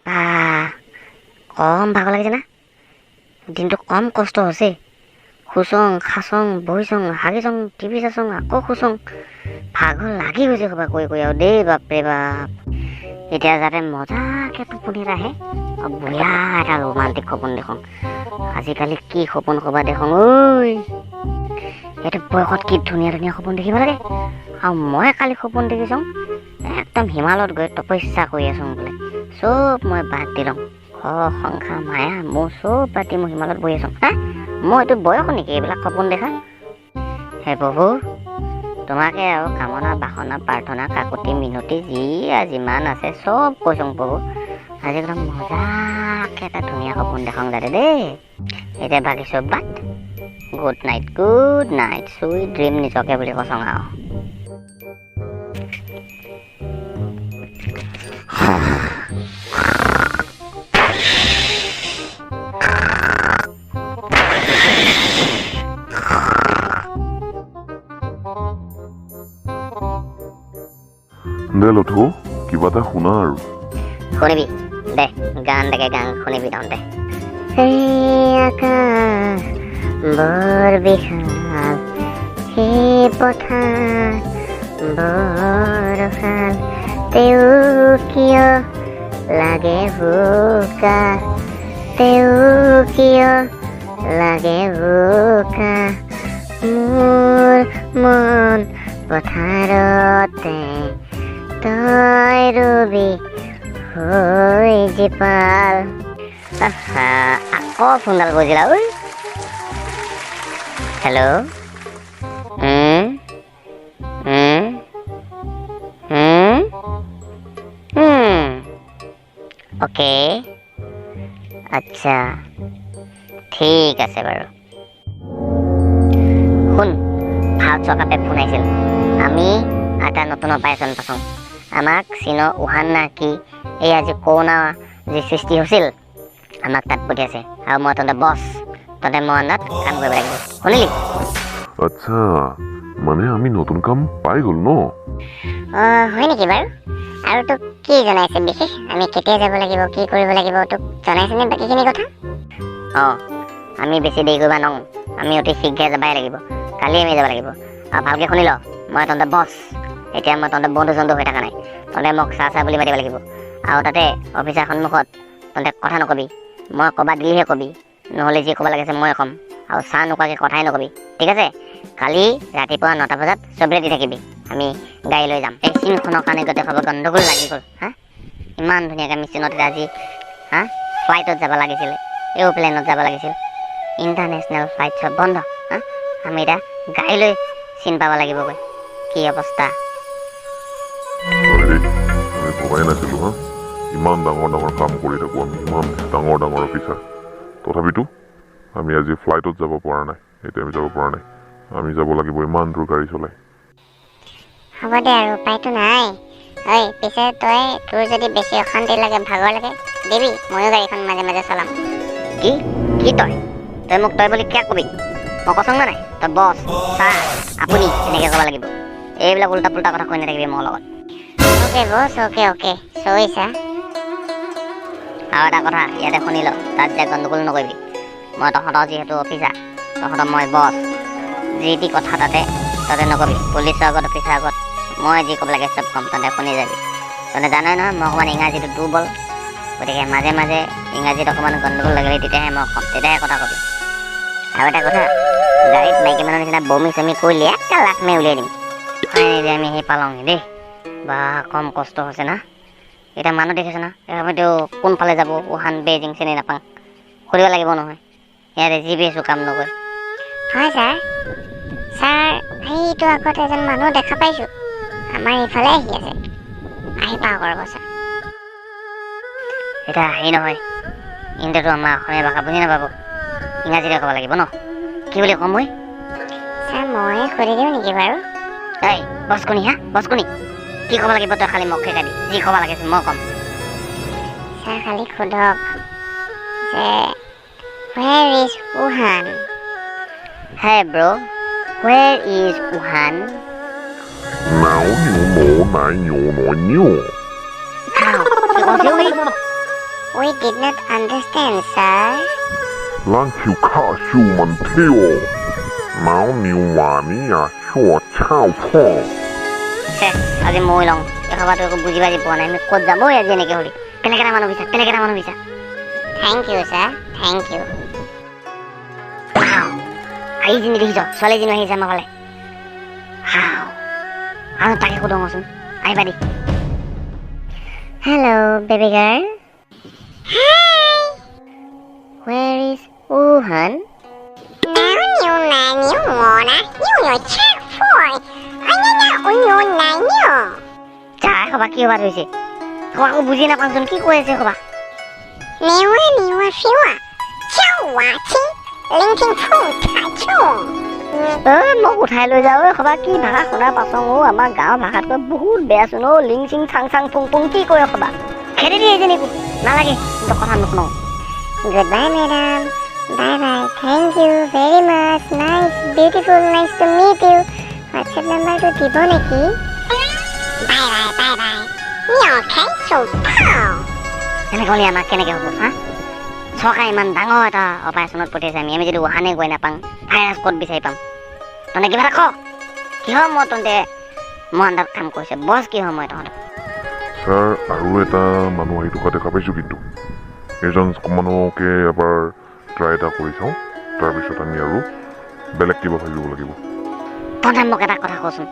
বা কম ভাগৰ লাগিছে না দিনটো কম কষ্ট হৈছে খুচং খাচং বহিচং হাগিচং টিভি চাচং আকৌ খুচং ভাগৰ লাগি গৈছে খবা কৈ কৈ আৰু দেই বাপৰে বাপ এতিয়া যাতে মজাকে টোপনি আহে বঢ়িয়া এটা ৰোমান্টিক সপোন দেখোঁ আজিকালি কি সপোন কবা দেখোঁ ঐ এইটো বয়সত কি ধুনীয়া ধুনীয়া সপোন দেখিব লাগে আৰু মই কালি সপোন দেখিছোঁ একদম হিমালয়ত গৈ তপস্যা কৰি আছোঁ বোলে চব মই বাদ দি লওঁ সংসাৰ মায়া মোৰ চব বাদ দি মই হিমালয়ত বহি আছোঁ হা মই এইটো বয়স নেকি এইবিলাক সপোন দেখা হে প্ৰভু তোমাকে আৰু কামনা বাসনা প্ৰাৰ্থনা কাকতি মিনতি যি যিমান আছে চব কৈছোঁ প্ৰভু আজি একদম মজাকে এটা ধুনীয়া সপোন দেখাওঁ যাতে দেই এতিয়া ভাগিছোঁ বাট গুড নাইট চুইট ড্ৰিম নিজকে বুলি কৈছোঁ আৰু দে লথু কিবা এটা শুনা আৰু শুনিবি দে গান দেখে গান শুনিবি তহঁতে সেই আকাশ বৰ বিশাল সেই পথাৰ বৰ শাল তেওঁ কিয় লাগে বোকা তেওঁ কিয় লাগে বোকা মোৰ মন পথাৰতে তই ৰবি হৈ জীপাল আকৌ ফোনডাল বজিলা ঐ হেল্ল' অ'কে আচ্ছা ঠিক আছে বাৰু শুন ভাৰত চৰকাৰে ফোন আহিছিল আমি এটা নতুন অপাৰেশ্যন পাইছোঁ আমাক চীনৰ উহান না কি এই আজি কৰোণা যি সৃষ্টি হৈছিল আমাক তাত পঠিয়াইছে আৰু মই তহঁতে বছ তহঁতে মই আন্দাত কাম কৰিব লাগিব শুনিলি আচ্ছা মানে আমি নতুন কাম পাই গ'ল ন হয় নেকি বাৰু আৰু তোক কি জনাইছে বিশেষ আমি কেতিয়া যাব লাগিব কি কৰিব লাগিব তোক জনাইছেনে বাকীখিনি কথা আমি বেছি দেৰি কৰিব নওঁ আমি অতি শীঘ্ৰে যাবই লাগিব কালি আমি যাব লাগিব আৰু ভালকৈ শুনি ল মই তহঁতে বছ এতিয়া মই তহঁতে বন্ধু চন্ধু হৈ থকা নাই তহঁতে মোক চাহ বুলি মাতিব লাগিব আৰু তাতে অফিচাৰ সন্মুখত তহঁতে কথা নকবি মই ক'ৰবাত দিলেহে কবি নহ'লে যি ক'ব লাগিছে মই ক'ম আৰু চাহ নোকোৱাকৈ কথাই নকবি ঠিক আছে কালি ৰাতিপুৱা 9টা বজাত চব ৰেডি থাকিবি আমি গাড়ী লৈ যাম এই চিনখনৰ কাৰণে গোটেই খবৰ গণ্ডগোল লাগি গ'ল হা ইমান ধুনীয়াকৈ মেচিনত আজি হা ফ্লাইটত যাব লাগিছিলে এৰোপ্লেনত যাব লাগিছিল ইণ্টাৰনেশ্যনেল ফ্লাইট চব বন্ধ হা আমি এতিয়া গাড়ী লৈ চিন পাব লাগিবগৈ কি অৱস্থা আমি ভবাই নাছিলোঁ হা ইমান ডাঙৰ ডাঙৰ কাম কৰি থাকোঁ আমি ইমান ডাঙৰ ডাঙৰ অফিচাৰ তথাপিতো আমি আজি ফ্লাইটত যাব পৰা নাই এতিয়া আমি যাব পৰা নাই আমি যাব লাগিব ইমান দূৰ গাড়ী চলাই হ'ব দে আৰু উপায়তো নাই ঐ পিছে তই তোৰ যদি বেছি অশান্তি লাগে ভাগৰ লাগে দিবি ময়ো গাড়ীখন মাজে মাজে চলাম কি কি তই মোক তই বুলি কিয় কবি মই কৈছোঁ নাই তই বছ ছাৰ আপুনি এনেকৈ ক'ব লাগিব এইবিলাক উল্টা পুল্টা কথা কৈ নাথাকিবি মোৰ লগত অ'কে বছ অ'কে চৈছা আৰু এটা কথা ইয়াতে শুনি ল তাত যে গণ্ডগোল নকৰিবি মই তহঁতৰ যিহেতু অফিচাৰ তহঁতৰ মই বছ যি টি কথা তাতে তহঁতে নকবি পুলিচৰ আগত অফিচাৰ আগত মই যি ক'ব লাগে চব ক'ম তহঁতে শুনি যাবি তহঁতে জানই নহয় মই অকণমান ইংৰাজীটো দুৰ্বল গতিকে মাজে মাজে ইংৰাজীত অকণমান গণ্ডগোল লাগিলে তেতিয়াহে মই ক'ম তেতিয়াহে কথা কবি আৰু এটা কথা গাড়ীত মাইকী মানুহৰ নিচিনা বমি চমি কৰিলে একটা লাখ মে উলিয়াই দিম হয় যে আমি সেই পালং দেই বা কম কষ্ট হৈছে না এতিয়া মানুহ দেখিছে না আমিতো কোনফালে যাব উহান বেইজিং চিনি নাপাওঁ কৰিব লাগিব নহয় ইয়াতে জি পি এছো কাম নকৰে হয় ছাৰ সেইটো আগত এজন মানুহ দেখা পাইছোঁ আমাৰ এইফালে আহি আছে আহি পাওঁ কৰিব ছাৰ এতিয়া আহি নহয় ইণ্ডিয়াটো আমাৰ অসমীয়া ভাষা বুজি নাপাব ইংৰাজীতে ক'ব লাগিব ন কি বুলি ক'ম মই ছাৰ মই সুধি দিওঁ নেকি বাৰু এই বচকনি বচকনি কি ক'ব লাগিব তই খালি মোক শিকাই যি ক'ব লাগিছিল মই ক'ম ছাৰ খালি সোধক যে where is Wuhan hey bro where is Wuhan nào nhiều mồ nại nhiều nồi nhiêu nào chị con xíu đi We did not understand, sir. Lanchu ka shu man teo. Now new wani a short chow po. আজি মই লওঁ এখবাটো একো বুজি পাৰি পোৱা নাই আমি ক'ত যাব আজি এনেকৈ হ'লে পেলেকেৰা মানুহ বিচাৰ thank you sir thank you আহিছিনি দেখিছ ছোৱালীজনী আহিছে আমাৰ ফালে আৰু তাকে সোধোচোন আহিবা দি hello' baby girl Where is Wuhan? Chả có bà kêu bà rồi gì Không có bùi gì nào bằng dùn kí quê gì không bà Nếu phiếu à Cháu à chí Linh kinh phụ thả chung Một thầy lôi giáo không bà kí bà không đã bà xong ngô mà gạo bà khát có বহুত bé xuống ngô Linh sinh sang sang phung phung kí quê không bà Khế đi đi này Nà lagi Untuk orang nuk nong Goodbye madam Bye bye Thank you very much Nice Beautiful Nice to meet you WhatsApp number to দিব নেকি Bye. Nhỏ cái sổ thảo. Ini kau lihat mak kene kau ha? Sokai man dango ta operasyon putih sami. Ami jadi Wuhan goi na pang virus code bisa ipam. Tonne gimana kok? Kiho mo tonte mo andar kam ko se boss kiho mo tonte. Sir, আৰু এটা মানুহ আহি থকা দেখা পাইছোঁ কিন্তু এজন মানুহকে এবাৰ ট্ৰাই এটা কৰি চাওঁ তাৰপিছত আমি আৰু বেলেগ কিবা ভাবিব লাগিব তহঁতে মোক এটা কথা কচোন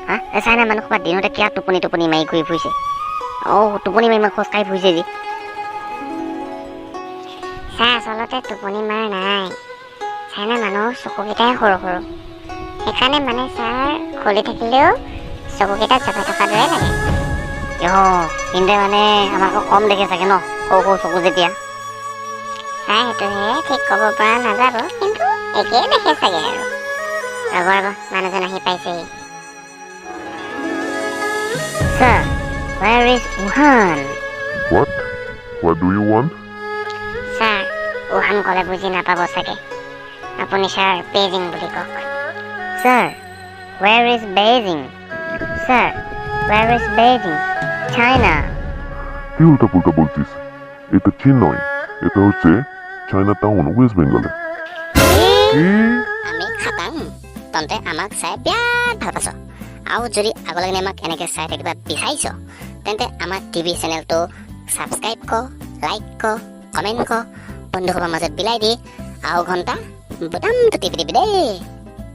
হা এই চাইনা মানুহ ক'ৰবাত দিনতে কিয় টোপনি মাৰি ঘূৰি ফুৰিছে টোপনি মাৰি খোজ কাঢ়ি ফুৰিছে যি ছাৰ আচলতে টোপনি মাৰ নাই চাইনা মানুহৰ চকুকেইটাই সৰু সেইকাৰণে মানে ছাৰ খুলি থাকিলেও চকুকেইটা জপাই থকা দৰে লাগে কিন্তু মানে আমাক কম দেখে চাগে ন সৰু চকু যেতিয়া ছাৰ সেইটোহে ঠিক ক'ব পৰা নাযাব কিন্তু একেই দেখে চাগে আৰু ৰ'ব মানুহজন আহি পাইছেহি Sir, where is Wuhan? What? What do you want? Sir, Wuhan ক'লে বুজি নাপাব চাগে আপুনি ছাৰ বেইজিং বুলি কওক Sir, where is Beijing? Sir, where is Beijing? China. কি উল্টা-পুল্টা বলছিস এটা চীন নয় এটা হচ্ছে চাইনা টাউন ওয়েস্ট বেঙ্গলে আমি খাটাং তন্তে আমাক চাই বিৰাট ভাল পাইছ আৰু যদি আগলৈকে আমাক এনেকৈ চাই থাকিবা বিচাৰিছ তেন্তে আমাৰ টিভি চেনেলটো ছাবস্ক্ৰাইব কৰ লাইক কৰ কমেণ্ট কৰ বন্ধুসভাৰ মাজত বিলাই দি আৰু ঘণ্টা বুটামটো টিপি দিবি দেই